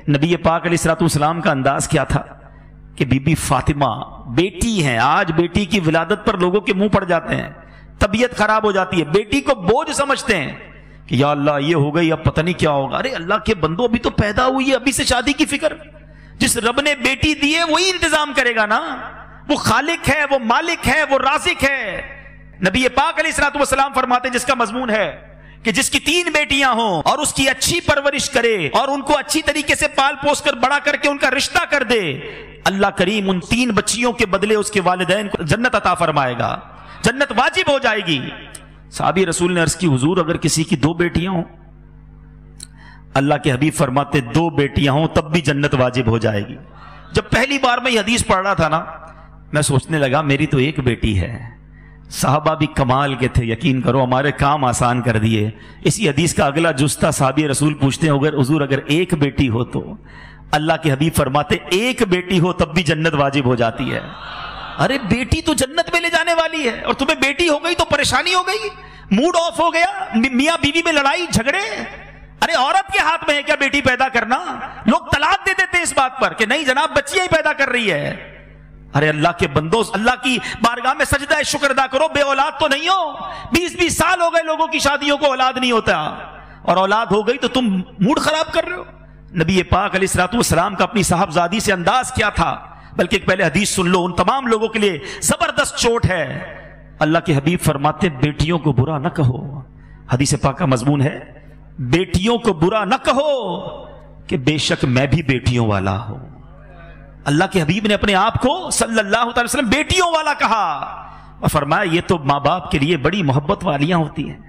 نبی پاک علیہ الصلوۃ والسلام کا انداز کیا تھا کہ بی بی فاطمہ بیٹی ہیں، آج بیٹی کی ولادت پر لوگوں کے منہ پڑ جاتے ہیں، طبیعت خراب ہو جاتی ہے، بیٹی کو بوجھ سمجھتے ہیں کہ یا اللہ یہ ہو گئی اب پتہ نہیں کیا ہوگا۔ ارے اللہ کے بندو ابھی تو پیدا ہوئی ہے، ابھی سے شادی کی فکر؟ جس رب نے بیٹی دی ہے وہی انتظام کرے گا نا، وہ خالق ہے، وہ مالک ہے، وہ رازق ہے۔ نبی پاک علیہ الصلوۃ والسلام فرماتے ہیں جس کا مضمون ہے کہ جس کی 3 بیٹیاں ہوں اور اس کی اچھی پرورش کرے اور ان کو اچھی طریقے سے پال پوس کر بڑا کر کے ان کا رشتہ کر دے، اللہ کریم ان 3 بچیوں کے بدلے اس کے والدین کو جنت عطا فرمائے گا، جنت واجب ہو جائے گی۔ صحابی رسول نے عرض کی حضور اگر کسی کی 2 بیٹیاں ہوں؟ اللہ کے حبیب فرماتے 2 بیٹیاں ہوں تب بھی جنت واجب ہو جائے گی۔ جب پہلی بار میں یہ حدیث پڑھ رہا تھا نا، میں سوچنے لگا میری تو 1 بیٹی ہے۔ صحابہ بھی کمال کے تھے، یقین کرو ہمارے کام آسان کر دیے۔ اسی حدیث کا اگلا جزتا صحابی رسول پوچھتے ہیں اگر حضور اگر 1 بیٹی ہو تو؟ اللہ کے حبیب فرماتے 1 بیٹی ہو تب بھی جنت واجب ہو جاتی ہے۔ ارے بیٹی تو جنت میں لے جانے والی ہے، اور تمہیں بیٹی ہو گئی تو پریشانی ہو گئی، موڈ آف ہو گیا، میاں بیوی میں لڑائی جھگڑے۔ ارے عورت کے ہاتھ میں ہے کیا بیٹی پیدا کرنا؟ لوگ طلاق دے دیتے ہیں اس بات پر کہ نہیں جناب بچیاں ہی پیدا کر رہی ہے۔ ارے اللہ کے بندو، اللہ کی بارگاہ میں سجدہ شکر ادا کرو، بے اولاد تو نہیں ہو۔ 20 سال ہو گئے لوگوں کی شادیوں کو اولاد نہیں ہوتا، اور اولاد ہو گئی تو تم موڈ خراب کر رہے ہو۔ نبی پاک علیہ الصلوۃ والسلام کا اپنی صاحبزادی سے انداز کیا تھا، بلکہ ایک پہلے حدیث سن لو، ان تمام لوگوں کے لیے زبردست چوٹ ہے۔ اللہ کے حبیب فرماتے بیٹیوں کو برا نہ کہو، حدیث پاک کا مضمون ہے بیٹیوں کو برا نہ کہو کہ بے شک میں بھی بیٹیوں والا ہوں۔ اللہ کے حبیب نے اپنے آپ کو صلی اللہ علیہ وسلم بیٹیوں والا کہا، اور فرمایا یہ تو ماں باپ کے لیے بڑی محبت والیاں ہوتی ہیں۔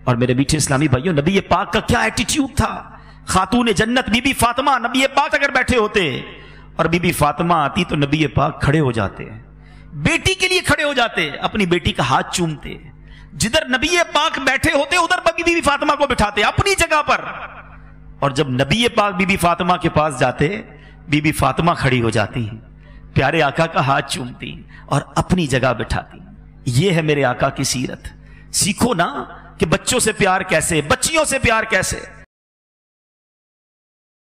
اور میرے میٹھے اسلامی بھائیوں، نبی پاک کا کیا ایٹیٹیوڈ تھا۔ خاتون جنت بی بی فاطمہ، نبی پاک اگر بیٹھے ہوتے اور بی بی فاطمہ آتی تو نبی پاک کھڑے ہو جاتے، بیٹی کے لیے کھڑے ہو جاتے، اپنی بیٹی کا ہاتھ چومتے، جدھر نبی پاک بیٹھے ہوتے ادھر بی بی فاطمہ کو بٹھاتے اپنی جگہ پر، اور جب نبی پاک بی بی فاطمہ کے پاس جاتے بی بی فاطمہ کھڑی ہو جاتی ہیں، پیارے آقا کا ہاتھ چومتی اور اپنی جگہ بٹھاتی۔ یہ ہے میرے آقا کی سیرت۔ سیکھو نا کہ بچوں سے پیار کیسے، بچیوں سے پیار کیسے۔